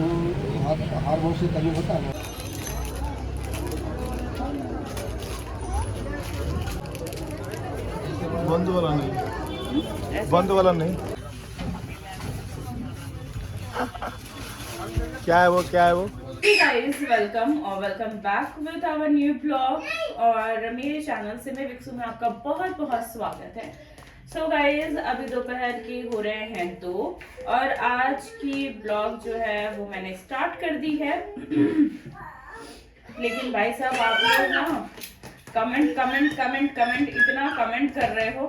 Hormone से कमी होता है। बंद वाला नहीं, बंद वाला नहीं। क्या है वो, क्या है वो? गाइस वेलकम और welcome back with our new blog. और मेरे चैनल से मैं विक्सू में आपका बहुत बहुत स्वागत है। सो गाइस अभी दोपहर के हो रहे हैं 2 और आज की ब्लॉग जो है वो मैंने स्टार्ट कर दी है। लेकिन भाई साहब आप लोग ना कमेंट कमेंट कमेंट कमेंट इतना कमेंट कर रहे हो।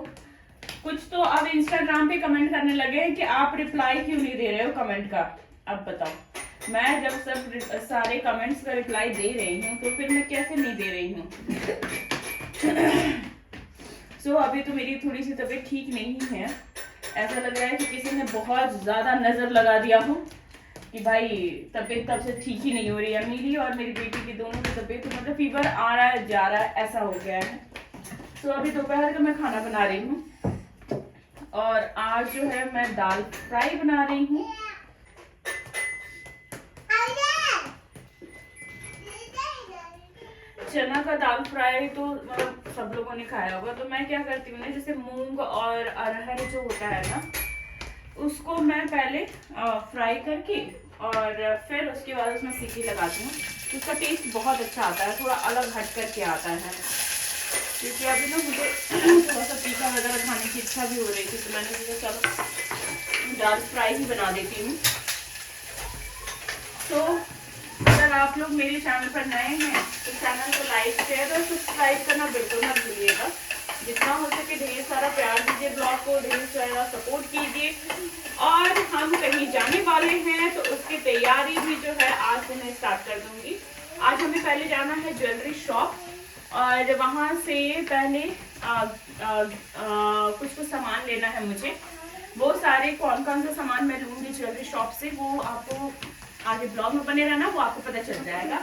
कुछ तो अब इंस्टाग्राम पे कमेंट करने लगे हैं कि आप रिप्लाई क्यों नहीं दे रहे हो कमेंट का। अब बताओ, मैं जब सब सारे कमेंट्स का रिप्लाई दे रही हूँ तो फिर मैं कैसे नहीं दे रही हूँ। सो अभी तो मेरी थोड़ी सी तबीयत ठीक नहीं है। ऐसा लग रहा है कि किसी ने बहुत ज्यादा नजर लगा दिया हो कि भाई तबीयत तब से ठीक ही नहीं हो रही है। मेरी और मेरी बेटी की दोनों की तबीयत मतलब फीवर आ रहा है जा रहा है ऐसा हो गया है। तो अभी दोपहर का मैं खाना बना रही हूँ और आज जो है मैं दाल फ्राई बना रही हूँ। चना का दाल फ्राई तो मतलब सब लोगों ने खाया होगा। तो मैं क्या करती हूँ ना, जैसे मूंग और अरहर जो होता है ना उसको मैं पहले फ्राई करके और फिर उसके बाद उसमें सीटी लगाती हूँ। उसका टेस्ट बहुत अच्छा आता है, थोड़ा अलग हट करके आता है। क्योंकि अभी ना मुझे थोड़ा सा तीखा वगैरह खाने की इच्छा भी हो रही थी तो मैंने सोचा चलो दाल फ्राई ही बना देती हूँ। तो अगर आप लोग मेरे चैनल पर नए हैं तो चैनल को लाइक शेयर और सब्सक्राइब करना बिल्कुल मत भूलिएगा। जितना हो सके ढेर सारा प्यार दीजिए, ब्लॉग को ढेर सारा सपोर्ट कीजिए। और हम कहीं जाने वाले हैं तो उसकी तैयारी भी जो है आज से मैं स्टार्ट कर दूंगी। आज हमें पहले जाना है ज्वेलरी शॉप और वहाँ से पहले कुछ सामान लेना है मुझे। वो सारे कौन कौन सा सामान मैं लूँगी ज्वेलरी शॉप से वो आपको आगे ब्लॉग में बने रहना, वो आपको पता चल जाएगा।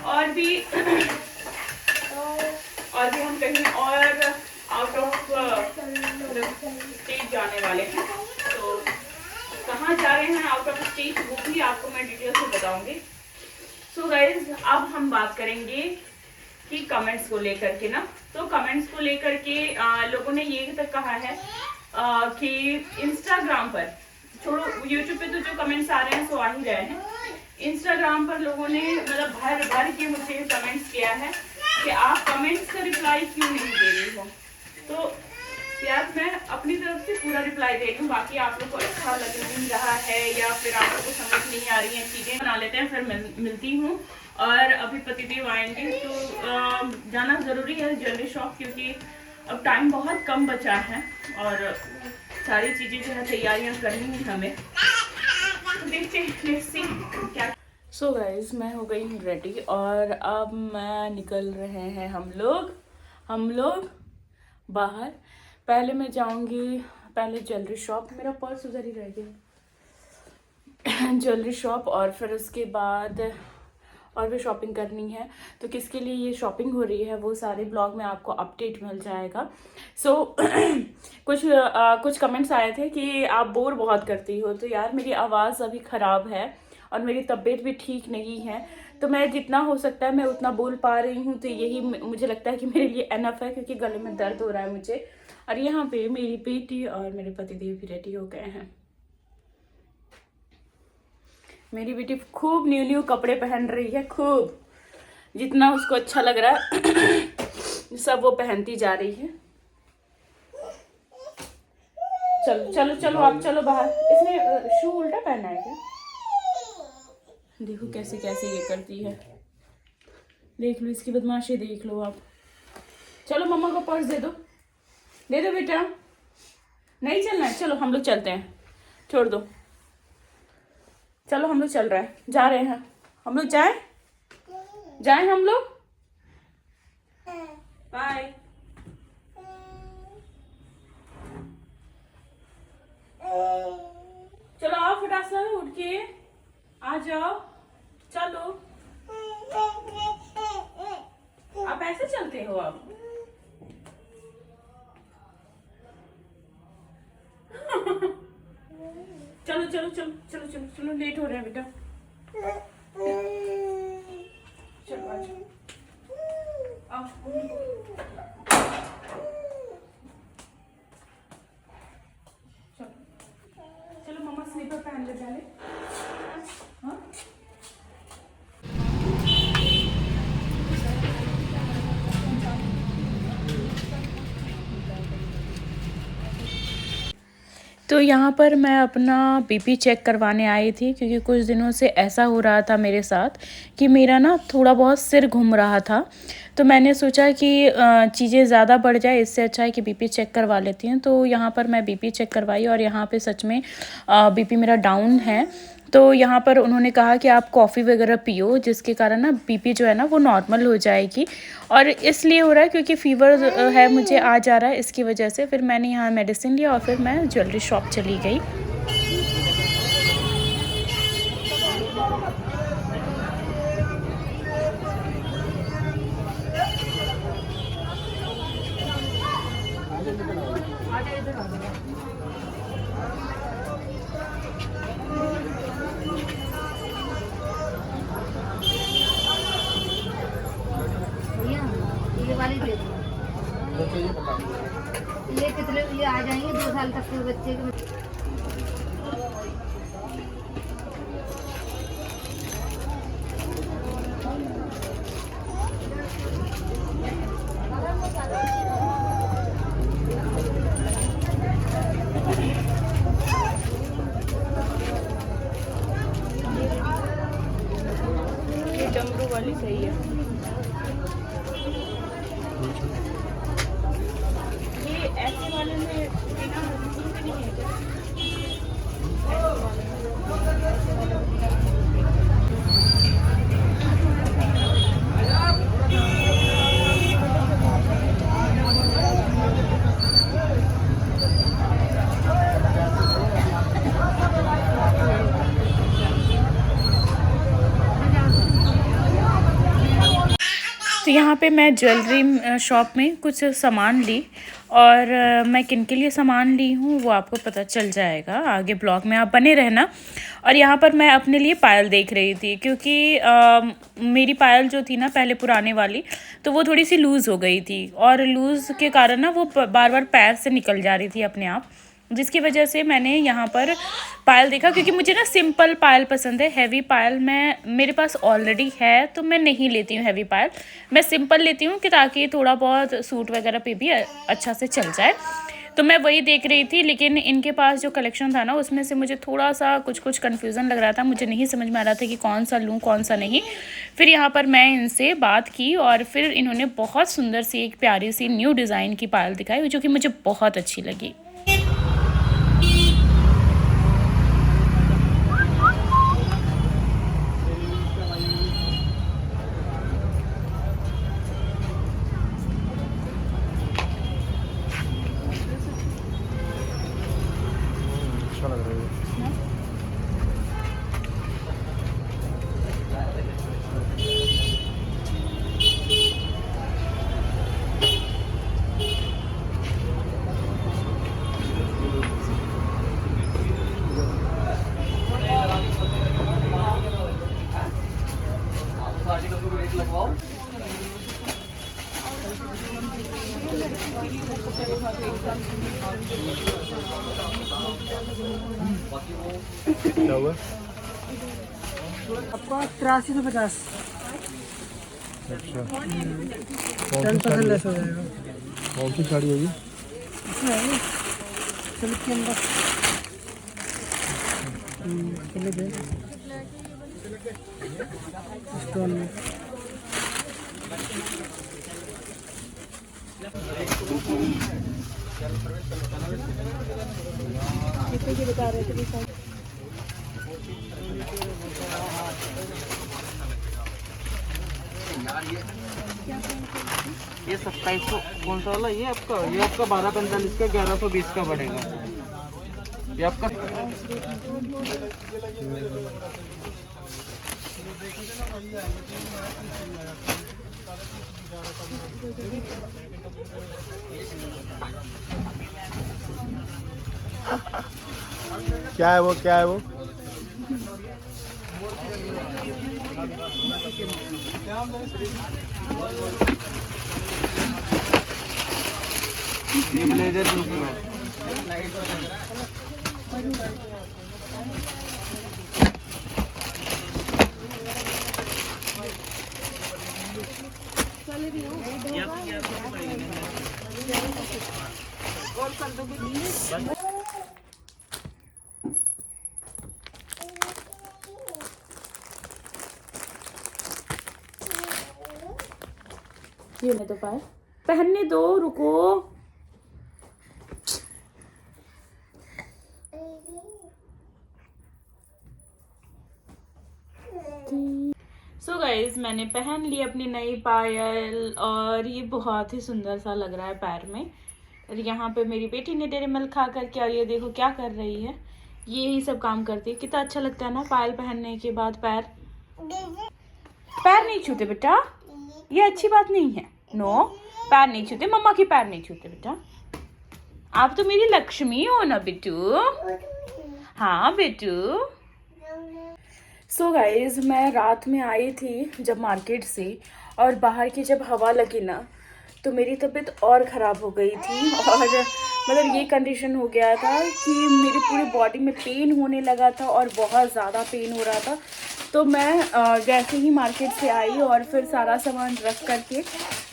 और भी हम कहीं और आउट ऑफ स्टेट जाने वाले हैं। तो कहाँ जा रहे हैं आउट ऑफ स्टेट वो भी आपको मैं डिटेल से बताऊंगी। सो गाइज अब हम बात करेंगे कि कमेंट्स को लेकर के ना। तो कमेंट्स को लेकर के लोगों ने ये तक कहा है कि इंस्टाग्राम पर छोड़ो, यूट्यूब पे तो जो कमेंट्स आ रहे हैं सो आ ही रहे हैं। इंस्टाग्राम पर लोगों ने मतलब भर भर के मुझे कमेंट्स किया है कि आप कमेंट्स का रिप्लाई क्यों नहीं दे रही हो। तो यार मैं अपनी तरफ से पूरा रिप्लाई दे रही हूँ, बाकी आप लोग को अच्छा लग नहीं रहा है या फिर आप लोग को समझ नहीं आ रही है चीज़ें बना लेते हैं। फिर मिलती हूँ। और अभी पतिदेव आएंगे तो जाना ज़रूरी है ज्वेलरी शॉप क्योंकि अब टाइम बहुत कम बचा है और सारी चीज़ें जो है तैयारियाँ करनी है हमें। तो देखते हैं क्या। सो गाइज मैं हो गई हूँ रेडी और अब मैं निकल रहे हैं हम लोग बाहर। पहले मैं जाऊंगी पहले ज्वेलरी शॉप, मेरा पर्स उधर ही रह गया। ज्वेलरी शॉप और फिर उसके बाद और भी शॉपिंग करनी है। तो किसके लिए ये शॉपिंग हो रही है वो सारे ब्लॉग में आपको अपडेट मिल जाएगा। सो कुछ कमेंट्स आए थे कि आप बोर बहुत करती हो। तो यार मेरी आवाज़ अभी ख़राब है और मेरी तबीयत भी ठीक नहीं है, तो मैं जितना हो सकता है मैं उतना बोल पा रही हूँ। तो यही मुझे लगता है कि मेरे लिए एनफ है क्योंकि गले में दर्द हो रहा है मुझे। और यहाँ पे मेरी बेटी और मेरे पतिदेव भी रेडी हो गए हैं। मेरी बेटी खूब न्यू कपड़े पहन रही है, खूब जितना उसको अच्छा लग रहा है सब वो पहनती जा रही है। चलो चलो चलो आप चलो बाहर। इसने शू उल्टा पहना है क्या? देखो कैसे कैसे ये करती है, देख लो इसकी बदमाशी, देख लो आप। चलो मम्मा को पर्स दे दो बेटा। नहीं चलना है, चलो हम लोग चलते हैं, छोड़ दो। चलो हम लोग चल रहे हैं, जा रहे हैं हम लोग। जाए हम लोग। बाय। चलो आओ फटाक से उठ के आ जाओ, चलो। आप ऐसे चलते हो आप? चलो चलो चलो चलो चलो चलो, लेट हो रहे हैं बेटा। चलो आ जाओ। आओ, चलो चलो मम्मा स्लीपर पहन ले पहले। हाँ तो यहाँ पर मैं अपना बीपी चेक करवाने आई थी, क्योंकि कुछ दिनों से ऐसा हो रहा था मेरे साथ कि मेरा ना थोड़ा बहुत सिर घूम रहा था। तो मैंने सोचा कि चीज़ें ज़्यादा बढ़ जाए, इससे अच्छा है कि बीपी चेक करवा लेती हूँ। तो यहाँ पर मैं बीपी चेक करवाई और यहाँ पे सच में बीपी मेरा डाउन है। तो यहाँ पर उन्होंने कहा कि आप कॉफ़ी वगैरह पियो, जिसके कारण ना बीपी जो है ना वो नॉर्मल हो जाएगी। और इसलिए हो रहा है क्योंकि फ़ीवर है, मुझे आ जा रहा है, इसकी वजह से फिर मैंने यहाँ मेडिसिन लिया और फिर मैं ज्वेलरी शॉप चली गई। ये वाली दे दो। ये कितने ये आ जाएंगे 2 साल तक के बच्चे के। ये डमरू वाली सही है। ये ऐसे वाले में बिना घुंघरू के नहीं है क्या? तो यहाँ पे मैं ज्वेलरी शॉप में कुछ सामान ली, और मैं किन के लिए सामान ली हूँ वो आपको पता चल जाएगा आगे ब्लॉग में, आप बने रहना। और यहाँ पर मैं अपने लिए पायल देख रही थी, क्योंकि मेरी पायल जो थी ना पहले पुराने वाली, तो वो थोड़ी सी लूज़ हो गई थी, और लूज़ के कारण ना वो बार बार पैर से निकल जा रही थी अपने आप, जिसकी वजह से मैंने यहाँ पर पायल देखा। क्योंकि मुझे ना सिंपल पायल पसंद है, हैवी पायल मेरे पास ऑलरेडी है, तो मैं नहीं लेती हूँ हैवी पायल, मैं सिंपल लेती हूँ कि ताकि थोड़ा बहुत सूट वगैरह पे भी अच्छा से चल जाए। तो मैं वही देख रही थी, लेकिन इनके पास जो कलेक्शन था ना उसमें से मुझे थोड़ा सा कुछ कन्फ्यूज़न लग रहा था, मुझे नहीं समझ में आ रहा था कि कौन सा लूँ कौन सा नहीं। फिर यहाँ पर मैं इनसे बात की और फिर इन्होंने बहुत सुंदर सी एक प्यारी सी न्यू डिज़ाइन की पायल दिखाई, जो कि मुझे बहुत अच्छी लगी। अच्छा लग रहा है। क्या हुआ? आपका 8350। अच्छा, 10% लेस हो जाएगा। कौन सी साड़ी होगी? सिल्क के अंदर सिल्क है स्टोन में। कितने की बता रहे थे? ये 2700 कौन सा वाला? ये आपका 1245 का 1120 का पड़ेगा। ये आपका क्या है वो? क्या है वो? ये ब्लेजर दूसरा ये नहीं तो पाए पहनने दो, रुको। सो गाइज मैंने पहन ली अपनी नई पायल और ये बहुत ही सुंदर सा लग रहा है पैर में। और यहाँ पे मेरी बेटी ने डेयरी मिल्क खा करके, और ये देखो क्या कर रही है, ये ही सब काम करती है। कितना अच्छा लगता है ना पायल पहनने के बाद पैर नहीं छूते बेटा, ये अच्छी बात नहीं है। नो, पैर नहीं छूते, मम्मा की पैर नहीं छूते बेटा। आप तो मेरी लक्ष्मी हो ना बेटू। हाँ बेटू। सो गाइज मैं रात में आई थी जब मार्केट से, और बाहर की जब हवा लगी ना तो मेरी तबीयत और ख़राब हो गई थी। और मतलब ये कंडीशन हो गया था कि मेरी पूरी बॉडी में पेन होने लगा था और बहुत ज़्यादा पेन हो रहा था। तो मैं जैसे ही मार्केट से आई और फिर सारा सामान रख करके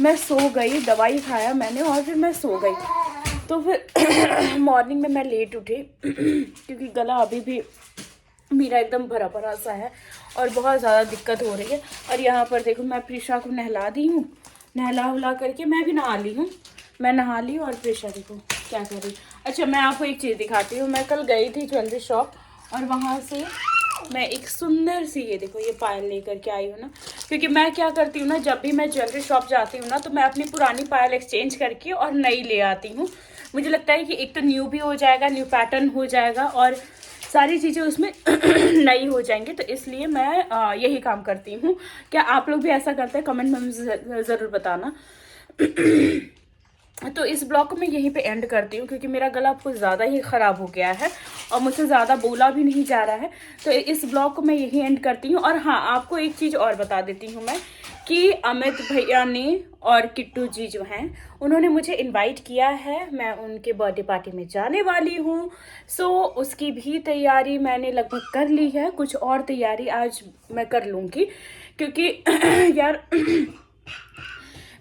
मैं सो गई, दवाई खाया मैंने और फिर मैं सो गई। तो फिर मॉर्निंग में मैं लेट उठी क्योंकि गला अभी भी मेरा एकदम भरा भरा सा है और बहुत ज़्यादा दिक्कत हो रही है। और यहाँ पर देखो मैं प्रिशा को नहला दी हूँ, नहला उला करके मैं भी नहा ली हूँ। मैं नहा ली और प्रिशा देखो क्या कर रही। अच्छा मैं आपको एक चीज़ दिखाती हूँ। मैं कल गई थी ज्वेलरी शॉप और वहाँ से मैं एक सुंदर सी ये देखो ये पायल लेकर के आई हूँ ना, क्योंकि मैं क्या करती हूँ ना, जब भी मैं ज्वेलरी शॉप जाती हूँ ना तो मैं अपनी पुरानी पायल एक्सचेंज करके और नई ले आती हूँ। मुझे लगता है कि एक तो न्यू भी हो जाएगा, न्यू पैटर्न हो जाएगा और सारी चीज़ें उसमें नई हो जाएंगी। तो इसलिए मैं यही काम करती हूँ। क्या आप लोग भी ऐसा करते हैं? कमेंट में मुझे ज़रूर बताना। तो इस ब्लॉग को मैं यहीं पे एंड करती हूँ क्योंकि मेरा गला कुछ ज़्यादा ही ख़राब हो गया है और मुझसे ज़्यादा बोला भी नहीं जा रहा है। तो इस ब्लॉग को मैं यहीं एंड करती हूँ। और हाँ, आपको एक चीज़ और बता देती हूँ मैं कि अमित भैया ने और किट्टू जी जो हैं उन्होंने मुझे इनवाइट किया है। मैं उनके बर्थडे पार्टी में जाने वाली हूँ। सो उसकी भी तैयारी मैंने लगभग कर ली है। कुछ और तैयारी आज मैं कर लूँगी क्योंकि यार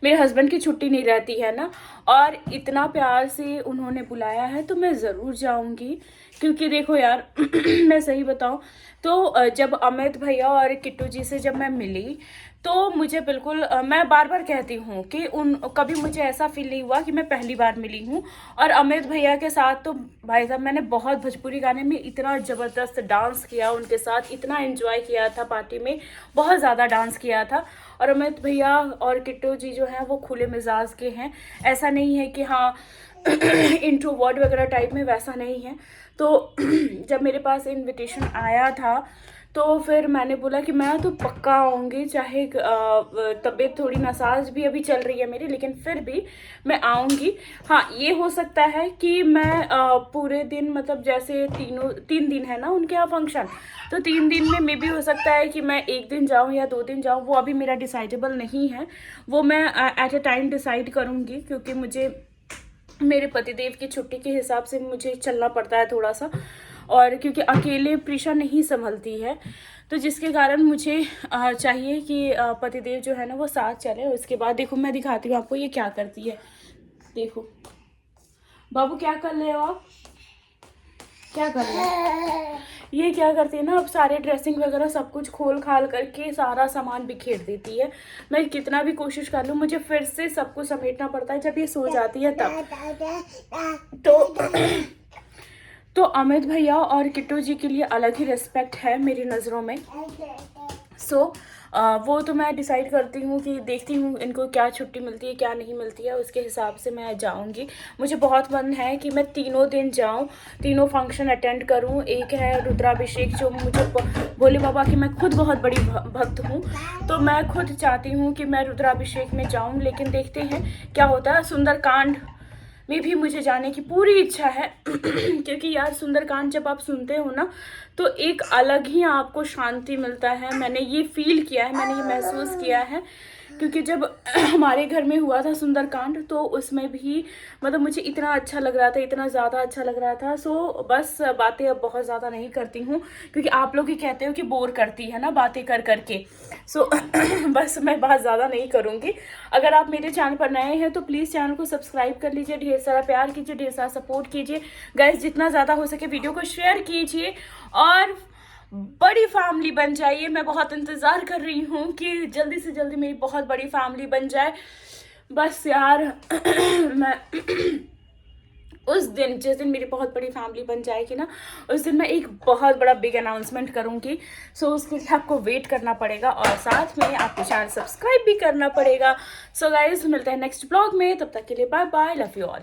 मेरे हस्बैंड की छुट्टी नहीं रहती है ना, और इतना प्यार से उन्होंने बुलाया है तो मैं ज़रूर जाऊंगी। क्योंकि देखो यार मैं सही बताऊं तो जब अमित भैया और किट्टू जी से जब मैं मिली तो मुझे बिल्कुल मैं बार बार कहती हूँ कि कभी मुझे ऐसा फील नहीं हुआ कि मैं पहली बार मिली हूँ। और अमित भैया के साथ तो भाई साहब मैंने बहुत भोजपुरी गाने में इतना ज़बरदस्त डांस किया उनके साथ, इतना एंजॉय किया था पार्टी में, बहुत ज़्यादा डांस किया था। और अमित भैया और किट्टू जी जो हैं वो खुले मिजाज के हैं, ऐसा नहीं है कि हाँ इंट्रोवर्ट वगैरह टाइप में, वैसा नहीं है। तो जब मेरे पास इनविटेशन आया था तो फिर मैंने बोला कि मैं तो पक्का आऊँगी, चाहे तबीयत थोड़ी नासाज भी अभी चल रही है मेरी, लेकिन फिर भी मैं आऊँगी। हाँ, ये हो सकता है कि मैं पूरे दिन मतलब जैसे 3 दिन है ना उनके यहाँ फंक्शन, तो 3 दिन में मे भी हो सकता है कि मैं 1 दिन जाऊँ या 2 दिन जाऊँ, वो अभी मेरा डिसाइडेबल नहीं है। वो मैं एट अ टाइम डिसाइड करूँगी क्योंकि मुझे मेरे पतिदेव की छुट्टी के हिसाब से मुझे चलना पड़ता है थोड़ा सा, और क्योंकि अकेले प्रिशा नहीं संभलती है तो जिसके कारण मुझे चाहिए कि पतिदेव जो है ना वो साथ चले। उसके बाद देखो मैं दिखाती हूँ आपको ये क्या करती है। देखो बाबू क्या कर रहे हो आप, क्या कर रहे हो? ये क्या करती है ना, अब सारे ड्रेसिंग वगैरह सब कुछ खोल खाल करके सारा सामान बिखेर देती है। मैं कितना भी कोशिश कर लूँ मुझे फिर से सब कुछ समेटना पड़ता है जब ये सो जाती है तब। तो अमित भैया और किट्टू जी के लिए अलग ही रिस्पेक्ट है मेरी नज़रों में। सो वो तो मैं डिसाइड करती हूँ कि देखती हूँ इनको क्या छुट्टी मिलती है क्या नहीं मिलती है, उसके हिसाब से मैं जाऊँगी। मुझे बहुत मन है कि मैं 3 दिन जाऊँ, 3 फंक्शन अटेंड करूँ। एक है रुद्राभिषेक जो मुझे भोले बाबा की मैं खुद बहुत बड़ी भक्त हूँ, तो मैं खुद चाहती हूँ कि मैं रुद्राभिषेक में जाऊँ, लेकिन देखते हैं क्या होता है। सुंदरकांड में भी मुझे जाने की पूरी इच्छा है क्योंकि यार सुंदरकांड जब आप सुनते हो ना तो एक अलग ही आपको शांति मिलता है। मैंने ये फील किया है, मैंने ये महसूस किया है क्योंकि जब हमारे घर में हुआ था सुंदरकांड तो उसमें भी मतलब मुझे इतना अच्छा लग रहा था, इतना ज़्यादा अच्छा लग रहा था। सो बस बातें अब बहुत ज़्यादा नहीं करती हूँ क्योंकि आप लोग ही कहते हो कि बोर करती है ना बातें कर करके। सो बस मैं बात ज़्यादा नहीं करूँगी। अगर आप मेरे चैनल पर नए हैं तो प्लीज़ चैनल को सब्सक्राइब कर लीजिए, ढेर सारा प्यार कीजिए, ढेर सारा सपोर्ट कीजिए गाइस, जितना ज़्यादा हो सके वीडियो को शेयर कीजिए और बड़ी फैमिली बन जाइए। मैं बहुत इंतज़ार कर रही हूँ कि जल्दी से जल्दी मेरी बहुत बड़ी फैमिली बन जाए। बस यार मैं उस दिन जिस दिन मेरी बहुत बड़ी फैमिली बन जाएगी ना उस दिन मैं एक बहुत बड़ा बिग अनाउंसमेंट करूँगी। सो उसके लिए आपको वेट करना पड़ेगा और साथ में आपको चैनल सब्सक्राइब भी करना पड़ेगा। सो गाइस मिलते हैं नेक्स्ट ब्लॉग में, तब तक के लिए bye bye, love you all.